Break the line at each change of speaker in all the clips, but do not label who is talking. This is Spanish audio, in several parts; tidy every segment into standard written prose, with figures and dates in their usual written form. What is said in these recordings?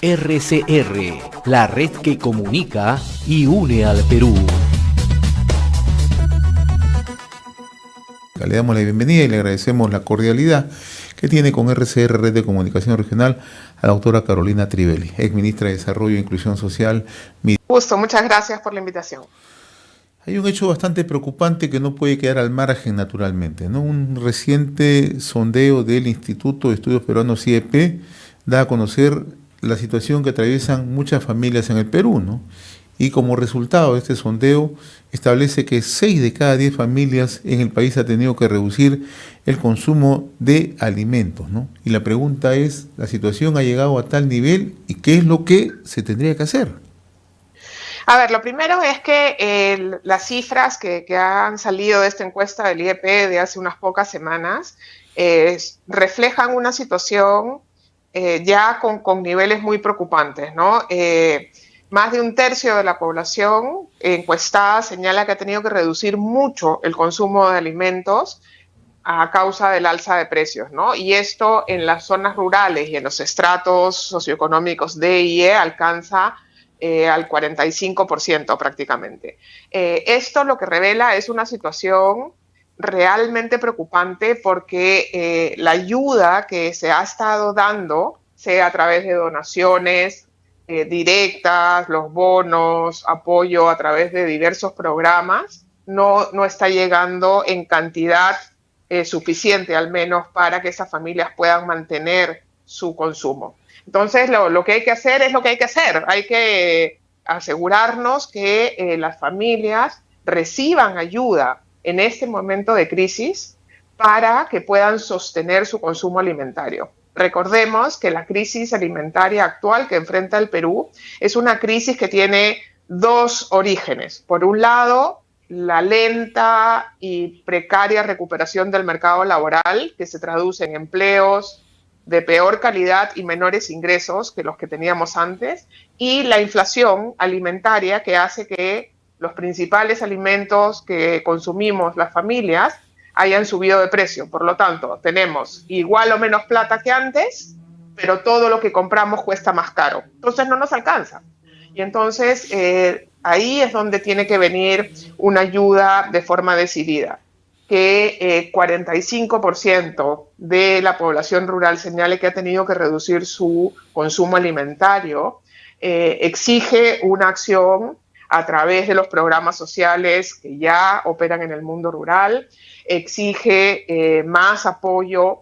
RCR, la red que comunica y une al Perú.
Le damos la bienvenida y le agradecemos la cordialidad que tiene con RCR, Red de Comunicación Regional, a la doctora Carolina Trivelli, ex ministra de Desarrollo e Inclusión Social.
Gusto, muchas gracias por la invitación.
Hay un hecho bastante preocupante que no puede quedar al margen naturalmente, ¿no? Un reciente sondeo del Instituto de Estudios Peruanos IEP da a conocer la situación que atraviesan muchas familias en el Perú, ¿no? Y como resultado de este sondeo establece que 6 de cada 10 familias en el país ha tenido que reducir el consumo de alimentos, ¿no? Y la pregunta es, ¿la situación ha llegado a tal nivel y qué es lo que se tendría que hacer?
A ver, lo primero es que las cifras que han salido de esta encuesta del IEP de hace unas pocas semanas reflejan una situación ya con niveles muy preocupantes, ¿no? Más de un tercio de la población encuestada señala que ha tenido que reducir mucho el consumo de alimentos a causa del alza de precios, ¿no? Y esto en las zonas rurales y en los estratos socioeconómicos D y E alcanza al 45% prácticamente. Esto lo que revela es una situación realmente preocupante porque la ayuda que se ha estado dando, sea a través de donaciones directas, los bonos, apoyo a través de diversos programas, no está llegando en cantidad suficiente al menos para que esas familias puedan mantener su consumo. Entonces, lo que hay que hacer es lo que hay que hacer. Hay que asegurarnos que las familias reciban ayuda en este momento de crisis para que puedan sostener su consumo alimentario. Recordemos que la crisis alimentaria actual que enfrenta el Perú es una crisis que tiene dos orígenes. Por un lado, la lenta y precaria recuperación del mercado laboral, que se traduce en empleos de peor calidad y menores ingresos que los que teníamos antes, y la inflación alimentaria que hace que los principales alimentos que consumimos las familias hayan subido de precio. Por lo tanto, tenemos igual o menos plata que antes, pero todo lo que compramos cuesta más caro. Entonces no nos alcanza. Y entonces ahí es donde tiene que venir una ayuda de forma decidida. Que 45% de la población rural señale que ha tenido que reducir su consumo alimentario, exige una acción a través de los programas sociales que ya operan en el mundo rural, exige más apoyo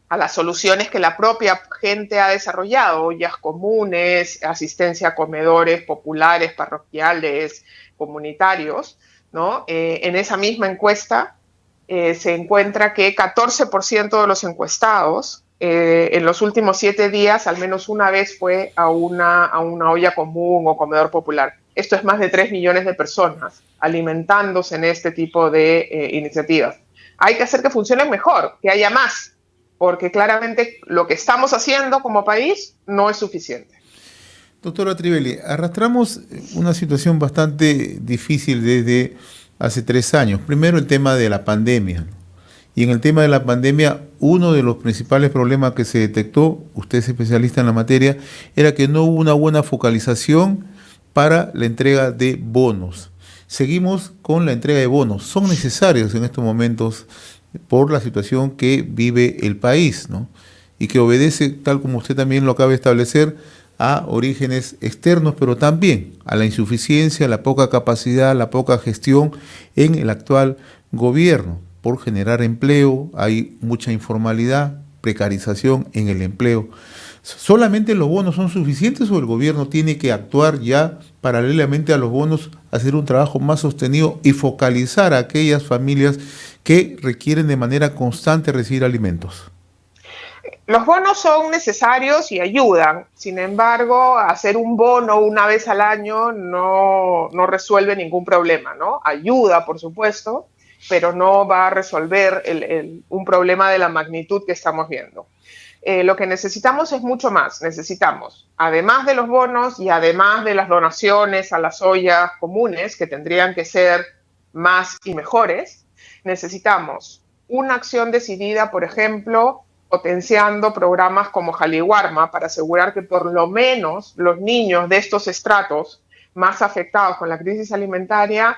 a las soluciones que la propia gente ha desarrollado, ollas comunes, asistencia a comedores populares, parroquiales, comunitarios, ¿no? En esa misma encuesta se encuentra que 14% de los encuestados en los últimos 7 días al menos una vez fue a una olla común o comedor popular. Esto es más de 3 millones de personas alimentándose en este tipo de iniciativas. Hay que hacer que funcionen mejor, que haya más, porque claramente lo que estamos haciendo como país no es suficiente.
Doctora Trivelli, arrastramos una situación bastante difícil desde hace 3 años. Primero el tema de la pandemia, ¿no? Y en el tema de la pandemia, uno de los principales problemas que se detectó, usted es especialista en la materia, era que no hubo una buena focalización para la entrega de bonos. Seguimos con la entrega de bonos. Son necesarios en estos momentos por la situación que vive el país, ¿no? Y que obedece, tal como usted también lo acaba de establecer, a orígenes externos, pero también a la insuficiencia, la poca capacidad, la poca gestión en el actual gobierno. Por generar empleo, hay mucha informalidad, precarización en el empleo. ¿Solamente los bonos son suficientes o el gobierno tiene que actuar ya paralelamente a los bonos, hacer un trabajo más sostenido y focalizar a aquellas familias que requieren de manera constante recibir alimentos?
Los bonos son necesarios y ayudan. Sin embargo, hacer un bono una vez al año no resuelve ningún problema, ¿no? Ayuda, por supuesto, pero no va a resolver un problema de la magnitud que estamos viendo. Lo que necesitamos es mucho más. Necesitamos, además de los bonos y además de las donaciones a las ollas comunes, que tendrían que ser más y mejores, necesitamos una acción decidida, por ejemplo, potenciando programas como Jaliwarma para asegurar que por lo menos los niños de estos estratos más afectados con la crisis alimentaria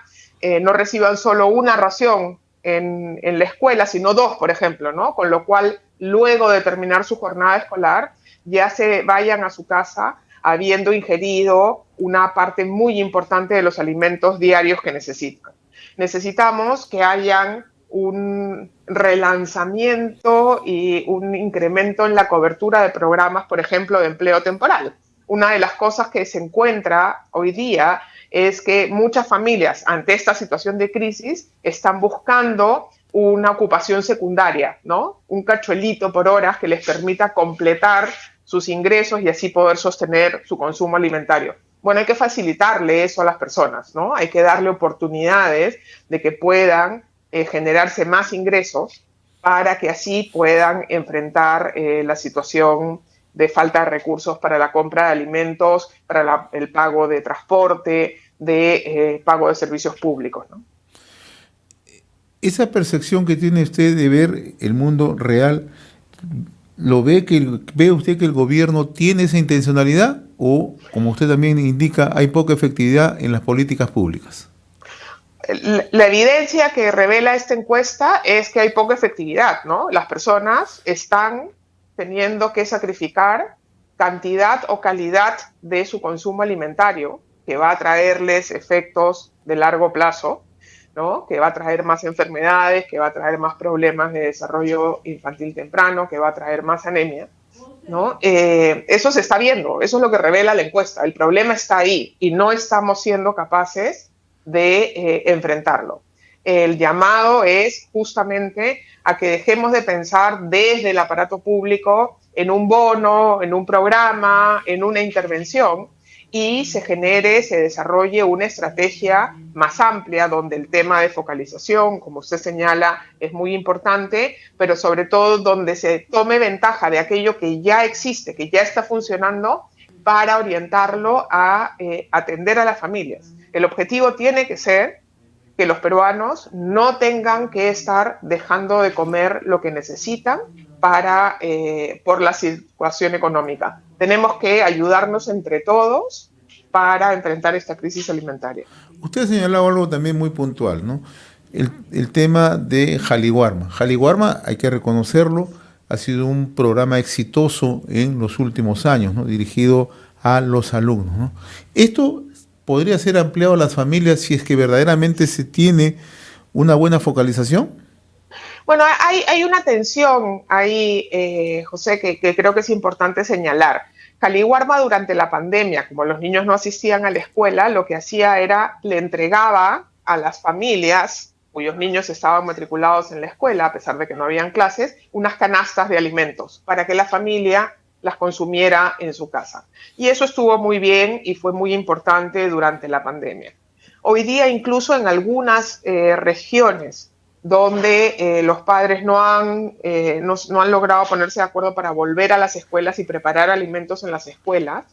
no reciban solo una ración en la escuela, sino dos, por ejemplo, ¿no? Con lo cual, luego de terminar su jornada escolar, ya se vayan a su casa habiendo ingerido una parte muy importante de los alimentos diarios que necesitan. Necesitamos que hayan un relanzamiento y un incremento en la cobertura de programas, por ejemplo, de empleo temporal. Una de las cosas que se encuentra hoy día es que muchas familias, ante esta situación de crisis, están buscando una ocupación secundaria, ¿no? Un cachuelito por horas que les permita completar sus ingresos y así poder sostener su consumo alimentario. Bueno, hay que facilitarle eso a las personas, ¿no? Hay que darle oportunidades de que puedan generarse más ingresos para que así puedan enfrentar la situación de falta de recursos para la compra de alimentos, para el pago de transporte, de pago de servicios públicos, ¿no?
Esa percepción que tiene usted de ver el mundo real, ¿ve usted que el gobierno tiene esa intencionalidad o, como usted también indica, hay poca efectividad en las políticas públicas?
La evidencia que revela esta encuesta es que hay poca efectividad, ¿no? Las personas están teniendo que sacrificar cantidad o calidad de su consumo alimentario, que va a traerles efectos de largo plazo, ¿no? Que va a traer más enfermedades, que va a traer más problemas de desarrollo infantil temprano, que va a traer más anemia, ¿no? Eso se está viendo, eso es lo que revela la encuesta. El problema está ahí y no estamos siendo capaces de enfrentarlo. El llamado es justamente a que dejemos de pensar desde el aparato público en un bono, en un programa, en una intervención, y se genere, se desarrolle una estrategia más amplia donde el tema de focalización, como usted señala, es muy importante, pero sobre todo donde se tome ventaja de aquello que ya existe, que ya está funcionando, para orientarlo a atender a las familias. El objetivo tiene que ser que los peruanos no tengan que estar dejando de comer lo que necesitan por la situación económica. Tenemos que ayudarnos entre todos para enfrentar esta crisis alimentaria.
Usted ha señalado algo también muy puntual, ¿no? El tema de Jaliwarma. Jaliwarma, hay que reconocerlo, ha sido un programa exitoso en los últimos años, ¿no? Dirigido a los alumnos, ¿no? Esto podría ser ampliado a las familias si es que verdaderamente se tiene una buena focalización.
Bueno, hay una tensión ahí, José, que creo que es importante señalar. Jaliwarma durante la pandemia, como los niños no asistían a la escuela, lo que hacía era, le entregaba a las familias cuyos niños estaban matriculados en la escuela, a pesar de que no habían clases, unas canastas de alimentos para que la familia las consumiera en su casa. Y eso estuvo muy bien y fue muy importante durante la pandemia. Hoy día, incluso en algunas regiones donde los padres no han logrado ponerse de acuerdo para volver a las escuelas y preparar alimentos en las escuelas,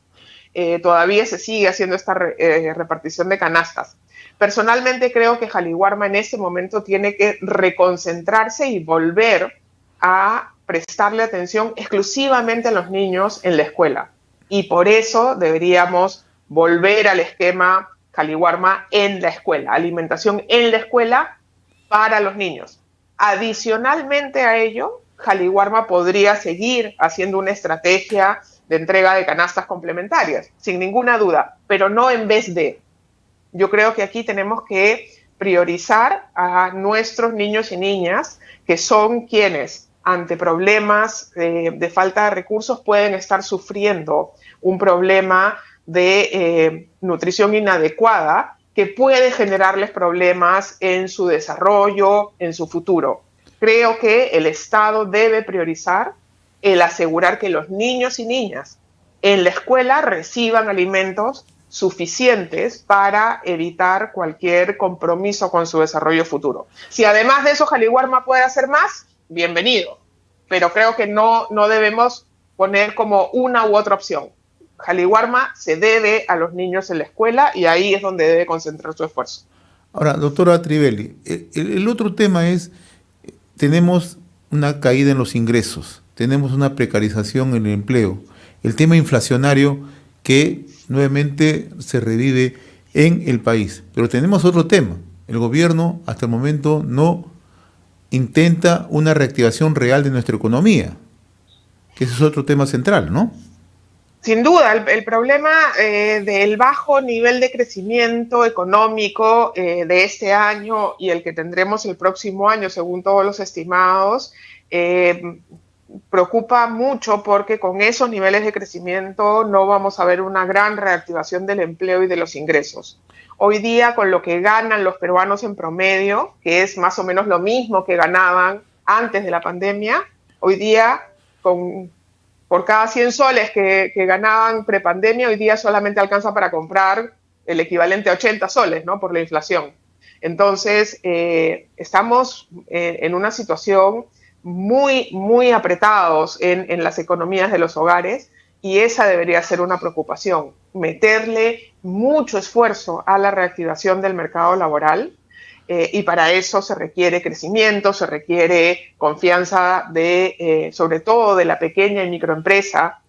todavía se sigue haciendo esta repartición de canastas. Personalmente creo que Jaliwarma en este momento tiene que reconcentrarse y volver a prestarle atención exclusivamente a los niños en la escuela. Y por eso deberíamos volver al esquema Jaliwarma en la escuela, alimentación en la escuela para los niños. Adicionalmente a ello, Jaliwarma podría seguir haciendo una estrategia de entrega de canastas complementarias, sin ninguna duda, pero no en vez de. Yo creo que aquí tenemos que priorizar a nuestros niños y niñas, que son quienes, ante problemas de falta de recursos, pueden estar sufriendo un problema de nutrición inadecuada que puede generarles problemas en su desarrollo, en su futuro. Creo que el Estado debe priorizar el asegurar que los niños y niñas en la escuela reciban alimentos suficientes para evitar cualquier compromiso con su desarrollo futuro. Si además de eso Jaliwarma puede hacer más, bienvenido, pero creo que no debemos poner como una u otra opción. Jaliwarma se debe a los niños en la escuela y ahí es donde debe concentrar su esfuerzo.
Ahora, doctora Trivelli, el otro tema es, tenemos una caída en los ingresos tenemos una precarización en el empleo, el tema inflacionario que nuevamente se revive en el país. Pero tenemos otro tema. El gobierno hasta el momento no intenta una reactivación real de nuestra economía, que ese es otro tema central, ¿no?
Sin duda, el problema del bajo nivel de crecimiento económico de este año y el que tendremos el próximo año, según todos los estimados, preocupa mucho porque con esos niveles de crecimiento no vamos a ver una gran reactivación del empleo y de los ingresos. Hoy día, con lo que ganan los peruanos en promedio, que es más o menos lo mismo que ganaban antes de la pandemia, hoy día por cada 100 soles que ganaban prepandemia, hoy día solamente alcanza para comprar el equivalente a 80 soles, ¿no? Por la inflación. Entonces, estamos en una situación muy, muy apretados en las economías de los hogares y esa debería ser una preocupación, meterle mucho esfuerzo a la reactivación del mercado laboral. Y para eso se requiere crecimiento, se requiere confianza sobre todo de la pequeña y microempresa,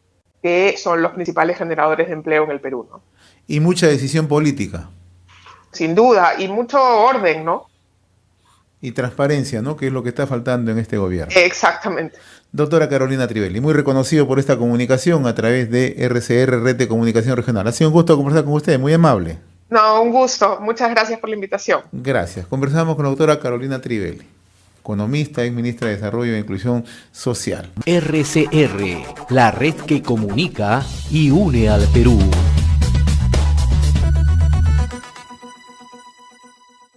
que son los principales generadores de empleo en el Perú, ¿no?
Y mucha decisión política.
Sin duda, y mucho orden, ¿no?
Y transparencia, ¿no? Que es lo que está faltando en este gobierno.
Exactamente.
Doctora Carolina Trivelli, muy reconocido por esta comunicación a través de RCR, Red de Comunicación Regional. Ha sido un gusto conversar con usted, muy amable.
No, un gusto. Muchas gracias por la invitación.
Gracias. Conversamos con la doctora Carolina Trivelli, economista y ministra de Desarrollo e Inclusión Social.
RCR, la red que comunica y une al Perú.